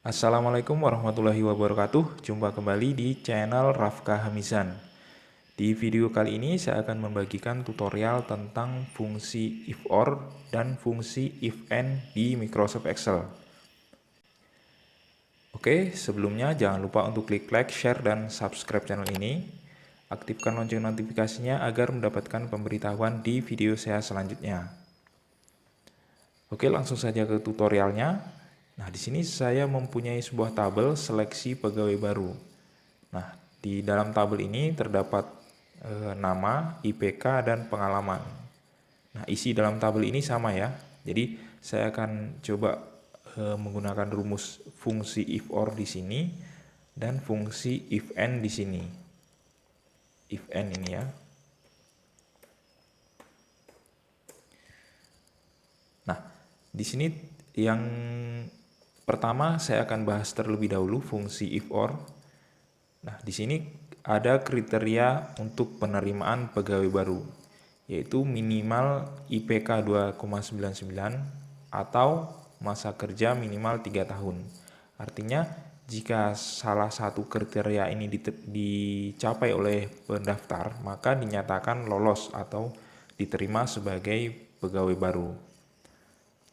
Assalamualaikum warahmatullahi wabarakatuh. Jumpa kembali di channel Rafka Hamizan. Di video kali ini saya akan membagikan tutorial tentang fungsi if or dan fungsi if and di Microsoft Excel. Oke, sebelumnya jangan lupa untuk klik like, share, dan subscribe channel ini. Aktifkan lonceng notifikasinya agar mendapatkan pemberitahuan di video saya selanjutnya. Oke, langsung saja ke tutorialnya. Nah, di sini saya mempunyai sebuah tabel seleksi pegawai baru. Nah, di dalam tabel ini terdapat nama, IPK, dan pengalaman. Nah, isi dalam tabel ini sama ya. Jadi, saya akan coba menggunakan rumus fungsi if or di sini dan fungsi if and di sini. If and ini ya. Nah, di sini yang pertama saya akan bahas terlebih dahulu fungsi if or. Nah, di sini ada kriteria untuk penerimaan pegawai baru, yaitu minimal IPK 2,99 atau masa kerja minimal 3 tahun. Artinya, jika salah satu kriteria ini dicapai oleh pendaftar, maka dinyatakan lolos atau diterima sebagai pegawai baru.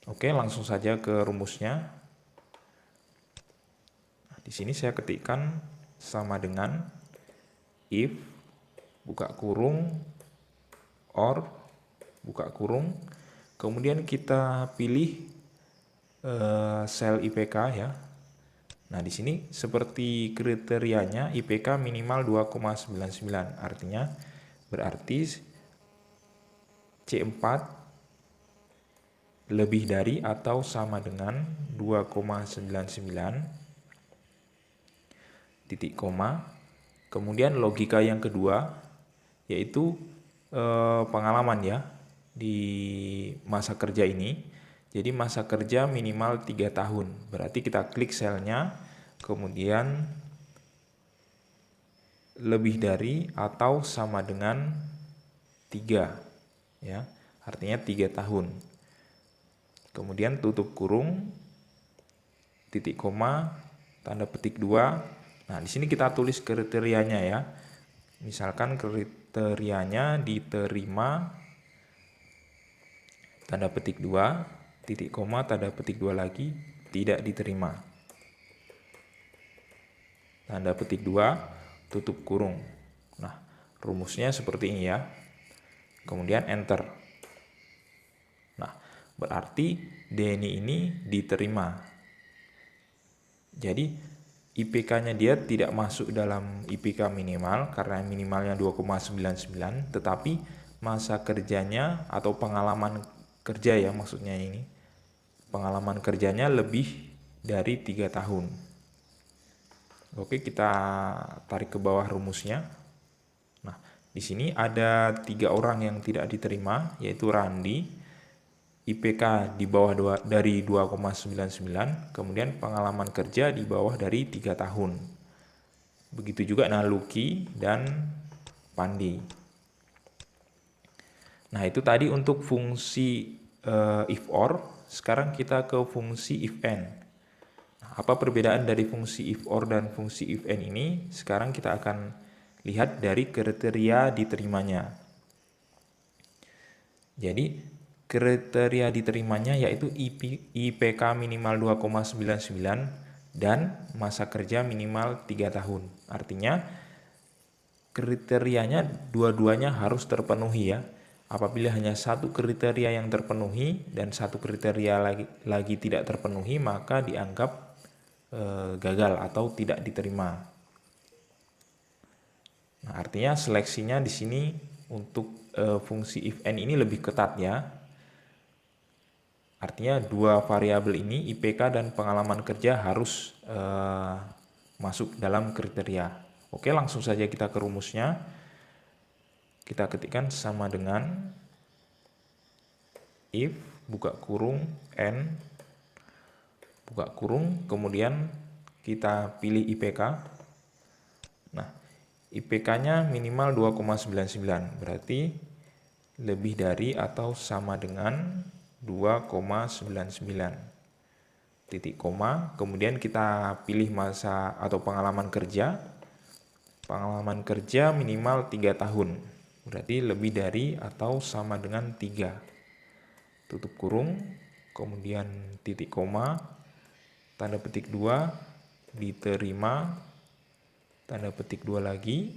Oke, langsung saja ke rumusnya. Nah, di sini saya ketikkan sama dengan if buka kurung or buka kurung, kemudian kita pilih sel IPK ya. Nah, di sini seperti kriterianya IPK minimal 2,99, artinya berarti C4 lebih dari atau sama dengan 2,99 titik koma. Kemudian logika yang kedua yaitu pengalaman ya di masa kerja ini. Jadi masa kerja minimal 3 tahun. Berarti kita klik selnya, kemudian lebih dari atau sama dengan 3 ya. Artinya 3 tahun. Kemudian tutup kurung, titik koma, tanda petik 2. Nah, di sini kita tulis kriterianya ya. Misalkan kriterianya diterima, tanda petik 2, titik koma, tanda petik 2 lagi, tidak diterima. Tanda petik 2, tutup kurung. Nah, rumusnya seperti ini ya. Kemudian enter. Nah, berarti Denny ini diterima. Jadi IPK-nya dia tidak masuk dalam IPK minimal karena minimalnya 2,99, tetapi masa kerjanya atau pengalaman kerja ya maksudnya ini. Pengalaman kerjanya lebih dari 3 tahun. Oke, kita tarik ke bawah rumusnya. Nah, di sini ada 3 orang yang tidak diterima, yaitu Randi, IPK di bawah dari 2,99, kemudian pengalaman kerja di bawah dari 3 tahun. Begitu juga Naluki dan Pandi. Nah, itu tadi untuk fungsi if or. Sekarang kita ke fungsi if and. Nah, apa perbedaan dari fungsi if or dan fungsi if and ini? Sekarang kita akan lihat dari kriteria diterimanya. Jadi, kriteria diterimanya yaitu IPK minimal 2,99 dan masa kerja minimal 3 tahun. Artinya, kriterianya dua-duanya harus terpenuhi ya. Apabila hanya satu kriteria yang terpenuhi dan satu kriteria lagi tidak terpenuhi, maka dianggap gagal atau tidak diterima. Nah, artinya seleksinya di sini untuk fungsi if and ini lebih ketat ya. Artinya dua variabel ini IPK dan pengalaman kerja harus masuk dalam kriteria. Oke, langsung saja kita ke rumusnya. Kita ketikkan sama dengan if buka kurung n buka kurung, kemudian kita pilih IPK. Nah, IPK-nya minimal 2,99, berarti lebih dari atau sama dengan 2,99. titik koma, kemudian kita pilih masa atau pengalaman kerja. Pengalaman kerja minimal 3 tahun, berarti lebih dari atau sama dengan 3. Tutup kurung, kemudian titik koma, tanda petik 2, diterima, tanda petik 2 lagi,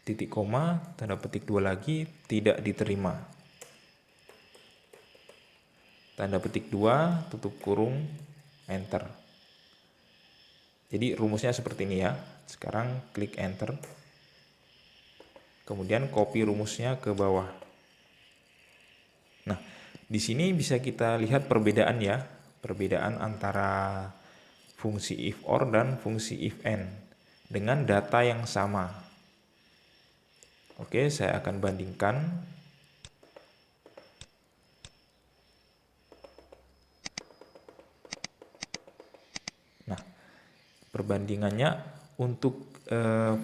titik koma, tanda petik 2 lagi, tidak diterima. Tanda petik 2, tutup kurung, enter. Jadi rumusnya seperti ini ya. Sekarang klik enter. Kemudian copy rumusnya ke bawah. Nah, di sini bisa kita lihat perbedaan ya. Perbedaan antara fungsi if or dan fungsi if and dengan data yang sama. Oke, saya akan bandingkan. Nah, perbandingannya untuk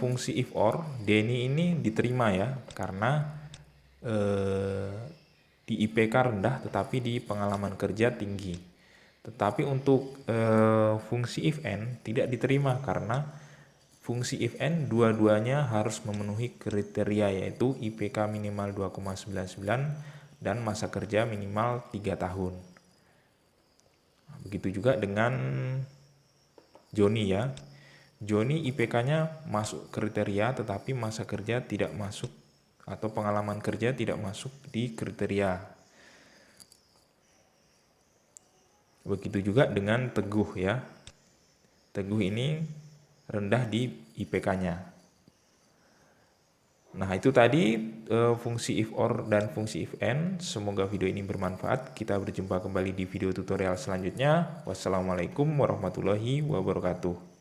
fungsi if or, Denny ini diterima ya, karena di IPK rendah tetapi di pengalaman kerja tinggi. Tetapi untuk fungsi if and tidak diterima karena fungsi if and dua-duanya harus memenuhi kriteria, yaitu IPK minimal 2,99 dan masa kerja minimal 3 tahun. Begitu juga dengan Joni ya. Joni IPK-nya masuk kriteria tetapi masa kerja tidak masuk atau pengalaman kerja tidak masuk di kriteria. Begitu juga dengan Teguh ya. Teguh ini rendah di IPK-nya. Nah, itu tadi fungsi if or dan fungsi if and. Semoga video ini bermanfaat. Kita berjumpa kembali di video tutorial selanjutnya. Wassalamualaikum warahmatullahi wabarakatuh.